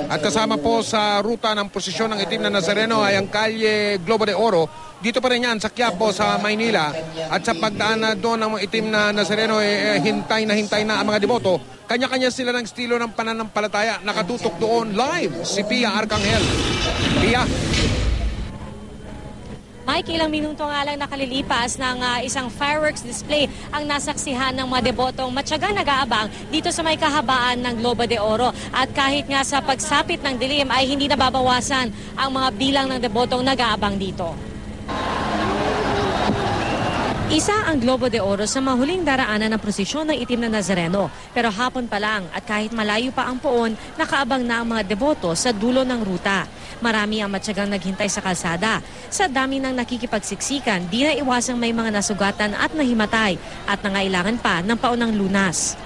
At kasama po sa ruta ng prosesyon ng itim na Nazareno ay ang Kalye Globo de Oro. Dito pa rin yan sa Quiapo, sa Maynila. At sa pagdaan na doon ng itim na Nazareno, hintay na ang mga deboto. Kanya-kanya sila ng estilo ng pananampalataya. Nakatutok doon live si Pia Arcangel. Pia. Mike, ilang minuto nga lang nakalilipas ng isang fireworks display ang nasaksihan ng mga debotong matyagang nag-aabang dito sa may kahabaan ng Globo de Oro. At kahit nga sa pagsapit ng dilim ay hindi nababawasan ang mga bilang ng debotong nag-aabang dito. Isa ang Globo de Oro sa mahuling daraanan ng prosesyon ng itim na Nazareno. Pero hapon pa lang at kahit malayo pa ang poon, nakaabang na ang mga deboto sa dulo ng ruta. Marami ang matyagang naghintay sa kalsada. Sa dami ng nakikipagsiksikan, di na iwasang may mga nasugatan at nahimatay at nangailangan pa ng paunang lunas.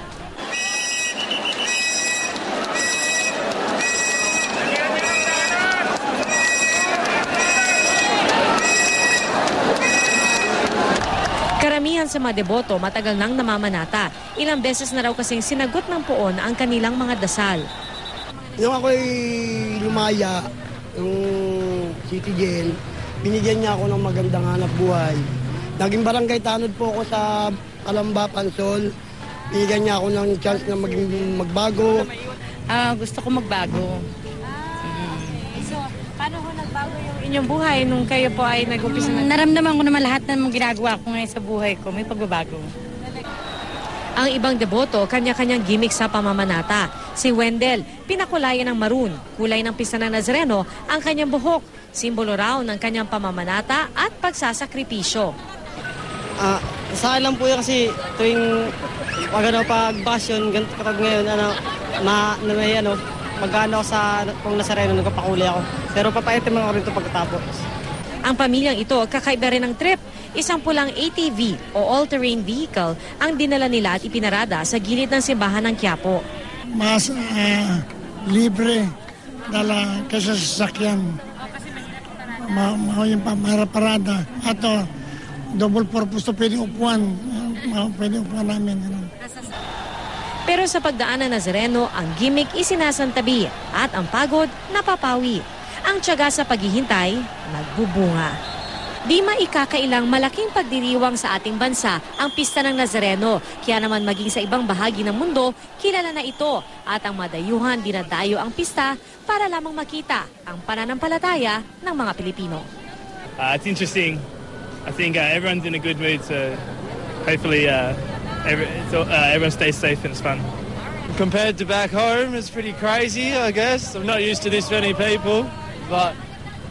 Karamihan sa mga deboto matagal nang namamanata. Ilang beses na raw kasing sinagot ng poon ang kanilang mga dasal. Nung ako'y lumaya, yung City Jail, binigyan niya ako ng magandang hanap buhay. Naging barangay tanod po ako sa Calamba, Pansol. Binigyan niya ako ng chance na magbago. Gusto ko magbago. So, paano ho nagbago yung inyong buhay nung kayo po ay nag-umpisa na? Naramdaman ko naman lahat ng ginagawa ko ngayon sa buhay ko. May pagbabago. Ang ibang deboto, kanya-kanyang gimmick sa pamamanata. Si Wendell, pinakulayan ng maroon, kulay ng pista ng Nazareno, ang kanyang buhok. Simbolo raw ng kanyang pamamanata at pagsasakripisyo. Sa akin lang po yun kasi tuwing pag-basyon, kapag ngayon, mag-ano ako sa kung Nazareno, nagpapakulay ako. Pero papaitim ako rin ito pagkatapos. Ang pamilyang ito, kakaiba rin ng trip. Isang pulang ATV o all-terrain vehicle ang dinala nila at ipinarada sa gilid ng simbahan ng Quiapo. Mas libre dala kaysa sasakyan. Yung parada. At double purpose to pwede upuan. Pwede upuan namin. Pero sa pagdaan ng Nazareno, ang gimmick isinasantabi at ang pagod napapawi. Ang tiyaga sa paghihintay, nagbubunga. Di maikakailang malaking pagdiriwang sa ating bansa ang pista ng Nazareno. Kaya naman maging sa ibang bahagi ng mundo, kilala na ito. At ang madayuhan dinadayo ang pista para lamang makita ang pananampalataya ng mga Pilipino. It's interesting. I think everyone's in a good mood, so hopefully everyone stays safe and it's fun. Compared to back home, it's pretty crazy, I guess. I'm not used to this many people, but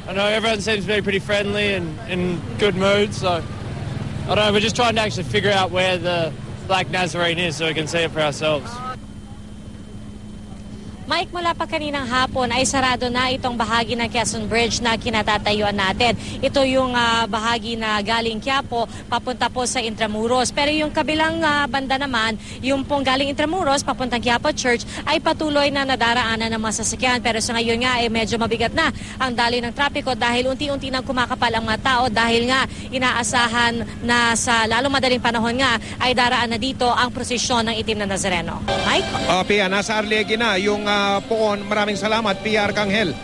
I know everyone seems to be pretty friendly and in good mood, so I don't know, we're just trying to actually figure out where the Black Nazarene is so we can see it for ourselves. Mike, mula pa kaninang hapon ay sarado na itong bahagi ng Quezon Bridge na kinatatayuan natin. Ito yung bahagi na galing Quiapo, papunta po sa Intramuros. Pero yung kabilang banda naman, yung pong galing Intramuros, papuntang Quiapo Church, ay patuloy na nadaraanan ng mga sasakyan. Pero sa ngayon nga ay medyo mabigat na ang daloy ng trapiko dahil unti-unti nang kumakapal ang mga tao dahil nga inaasahan na sa lalong madaling panahon nga ay daraan na dito ang prosesyon ng itim na Nazareno. Mike? Pia, nasa Arlegui na yung poon. Maraming salamat, Pia Arcangel.